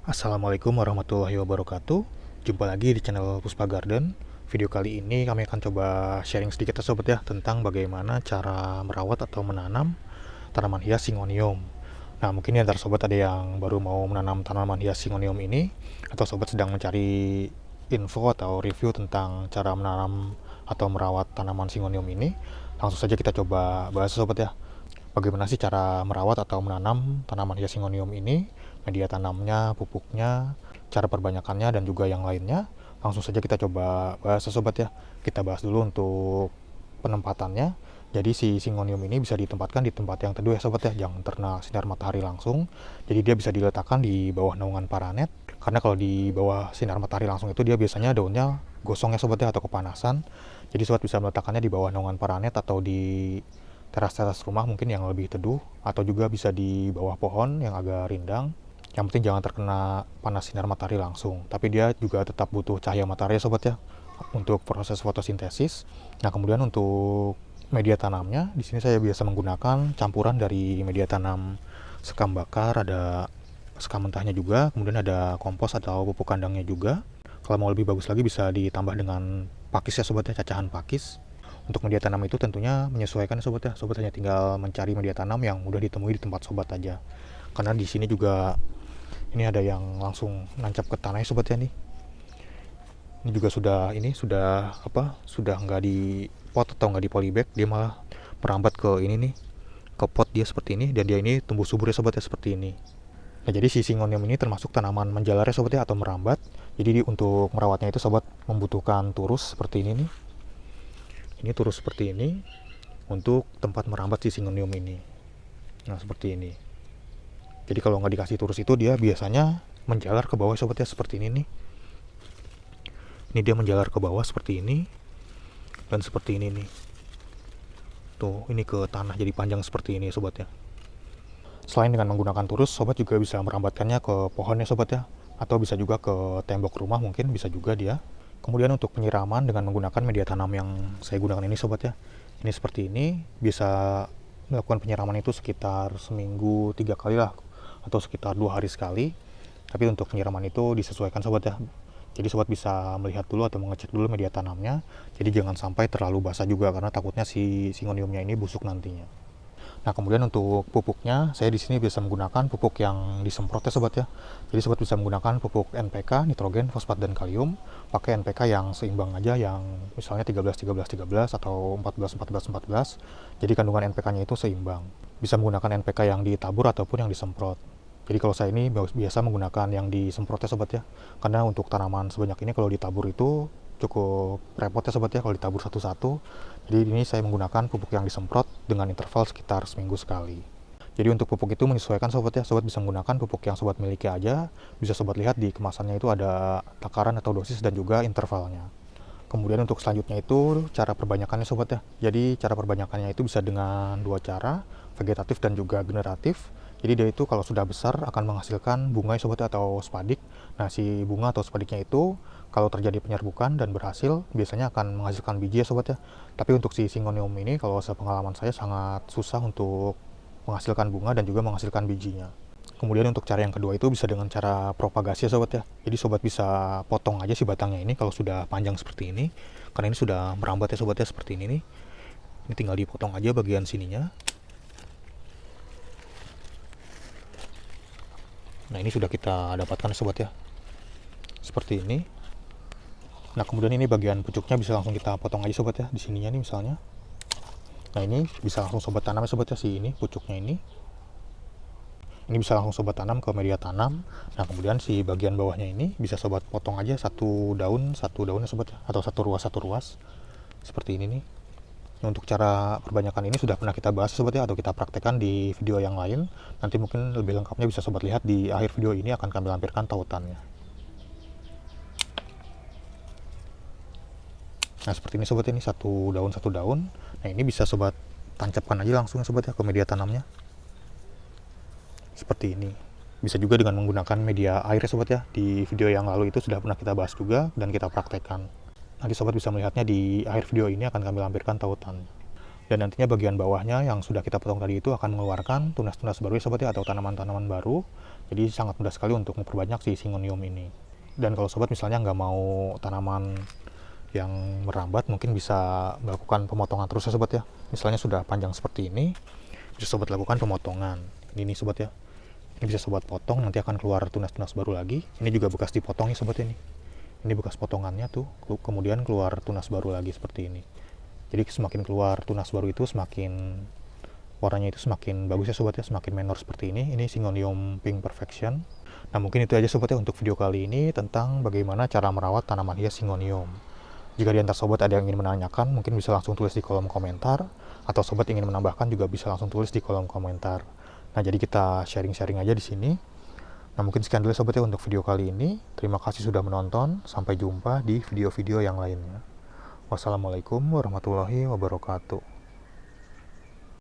Assalamualaikum warahmatullahi wabarakatuh. Jumpa lagi di channel Puspa Garden. Video kali ini kami akan coba sharing sedikit ya sobat ya tentang bagaimana cara merawat atau menanam tanaman hias Syngonium. Nah, mungkin di antara sobat ada yang baru mau menanam tanaman hias Syngonium ini, atau sobat sedang mencari info atau review tentang cara menanam atau merawat tanaman Syngonium ini. Langsung saja kita coba bahas sobat ya. Bagaimana sih cara merawat atau menanam tanaman hias Syngonium ini, media tanamnya, pupuknya, cara perbanyakannya, dan juga yang lainnya. Langsung saja kita coba bahas sobat ya. Kita bahas dulu untuk penempatannya. Jadi si Syngonium ini bisa ditempatkan di tempat yang teduh ya sobat ya, jangan terkena sinar matahari langsung. Jadi dia bisa diletakkan di bawah naungan paranet, karena kalau di bawah sinar matahari langsung itu dia biasanya daunnya gosong ya sobat ya, atau kepanasan. Jadi sobat bisa meletakkannya di bawah naungan paranet atau di teras-teras rumah mungkin yang lebih teduh, atau juga bisa di bawah pohon yang agak rindang. Yang penting jangan terkena panas sinar matahari langsung, tapi dia juga tetap butuh cahaya matahari ya sobat ya untuk proses fotosintesis. Nah, kemudian untuk media tanamnya, di sini saya biasa menggunakan campuran dari media tanam sekam bakar, ada sekam mentahnya juga, kemudian ada kompos atau pupuk kandangnya juga. Kalau mau lebih bagus lagi bisa ditambah dengan pakis ya sobat ya, cacahan pakis. Untuk media tanam itu tentunya menyesuaikan sobat ya. Sobat hanya tinggal mencari media tanam yang mudah ditemui di tempat sobat aja. Karena di sini juga ini ada yang langsung nancap ke tanah ya sobat ya nih. Ini juga sudah nggak di pot atau nggak di polybag, dia malah merambat ke ini nih, ke pot dia seperti ini, dan dia ini tumbuh subur ya sobat ya seperti ini. Nah, jadi si Syngonium ini termasuk tanaman menjalar ya sobat ya, atau merambat. Jadi untuk merawatnya itu sobat membutuhkan turus seperti ini nih. Ini turus seperti ini untuk tempat merambat si Syngonium ini. Nah, seperti ini. Jadi kalau nggak dikasih turus itu dia biasanya menjalar ke bawah sobat ya, seperti ini nih. Ini dia menjalar ke bawah seperti ini, dan seperti ini nih. Tuh, ini ke tanah jadi panjang seperti ini sobat ya. Selain dengan menggunakan turus, sobat juga bisa merambatkannya ke pohonnya sobat ya, atau bisa juga ke tembok rumah, mungkin bisa juga dia. Kemudian untuk penyiraman dengan menggunakan media tanam yang saya gunakan ini sobat ya, ini seperti ini, bisa melakukan penyiraman itu sekitar seminggu 3 kali lah, atau sekitar 2 hari sekali. Tapi untuk penyiraman itu disesuaikan sobat ya, jadi sobat bisa melihat dulu atau mengecek dulu media tanamnya. Jadi jangan sampai terlalu basah juga, karena takutnya si Syngoniumnya ini busuk nantinya. Nah, kemudian untuk pupuknya, saya di sini bisa menggunakan pupuk yang disemprot ya sobat ya. Jadi sobat bisa menggunakan pupuk NPK, nitrogen, fosfat, dan kalium. Pakai NPK yang seimbang aja, yang misalnya 13 atau 14 Jadi kandungan NPK-nya itu seimbang. Bisa menggunakan NPK yang ditabur ataupun yang disemprot. Jadi kalau saya ini biasa menggunakan yang disemprot ya sobat ya. Karena untuk tanaman sebanyak ini kalau ditabur itu cukup repot ya sobat ya kalau ditabur satu-satu. Jadi ini saya menggunakan pupuk yang disemprot dengan interval sekitar seminggu sekali. Jadi untuk pupuk itu menyesuaikan sobat ya. Sobat bisa menggunakan pupuk yang sobat miliki aja. Bisa sobat lihat di kemasannya itu ada takaran atau dosis dan juga intervalnya. Kemudian untuk selanjutnya itu cara perbanyakannya sobat ya. Jadi cara perbanyakannya itu bisa dengan dua cara, vegetatif dan juga generatif. Jadi dia itu kalau sudah besar akan menghasilkan bunga sobat ya, atau spadik. Nah, si bunga atau spadiknya itu kalau terjadi penyerbukan dan berhasil biasanya akan menghasilkan biji ya sobat ya. Tapi untuk si Syngonium ini kalau sepengalaman saya sangat susah untuk menghasilkan bunga dan juga menghasilkan bijinya. Kemudian untuk cara yang kedua itu bisa dengan cara propagasi ya sobat ya. Jadi sobat bisa potong aja si batangnya ini kalau sudah panjang seperti ini. Karena ini sudah merambat ya sobat ya, seperti ini nih. Ini tinggal dipotong aja bagian sininya. Nah, ini sudah kita dapatkan sobat ya, seperti ini. Nah, kemudian ini bagian pucuknya bisa langsung kita potong aja sobat ya, di sininya nih misalnya. Nah, ini bisa langsung sobat tanam ya sobat ya, si ini pucuknya ini. Ini bisa langsung sobat tanam ke media tanam. Nah, kemudian si bagian bawahnya ini bisa sobat potong aja satu daun ya sobat ya, atau satu ruas seperti ini nih. Untuk cara perbanyakan ini sudah pernah kita bahas sobat ya, atau kita praktekkan di video yang lain. Nanti mungkin lebih lengkapnya bisa sobat lihat di akhir video ini, akan kami lampirkan tautannya. Nah, seperti ini sobat, ini satu daun. Nah, ini bisa sobat tancapkan aja langsung ya sobat ya ke media tanamnya. Seperti ini. Bisa juga dengan menggunakan media air ya sobat ya. Di video yang lalu itu sudah pernah kita bahas juga dan kita praktekkan. Nanti sobat bisa melihatnya di akhir video ini, akan kami lampirkan tautan. Dan nantinya bagian bawahnya yang sudah kita potong tadi itu akan mengeluarkan tunas-tunas baru ya sobat ya, atau tanaman-tanaman baru. Jadi sangat mudah sekali untuk memperbanyak si Syngonium ini. Dan kalau sobat misalnya nggak mau tanaman yang merambat, mungkin bisa melakukan pemotongan terus ya sobat ya. Misalnya sudah panjang seperti ini, bisa sobat lakukan pemotongan. Ini nih sobat ya. Ini bisa sobat potong, nanti akan keluar tunas-tunas baru lagi. Ini juga bekas dipotong ya sobat ini. Ini bekas potongannya tuh, kemudian keluar tunas baru lagi seperti ini. Jadi semakin keluar tunas baru itu semakin warnanya itu semakin bagus ya sobat ya, semakin menor seperti ini. Ini Syngonium Pink Perfection. Nah mungkin itu aja sobat ya untuk video kali ini tentang bagaimana cara merawat tanaman hias Syngonium. Jika di antara sobat ada yang ingin menanyakan, mungkin bisa langsung tulis di kolom komentar, atau sobat ingin menambahkan juga bisa langsung tulis di kolom komentar. Nah jadi kita sharing-sharing aja di sini. Nah mungkin sekian dulu sobat ya untuk video kali ini. Terima kasih sudah menonton, sampai jumpa di video-video yang lainnya. Wassalamualaikum warahmatullahi wabarakatuh.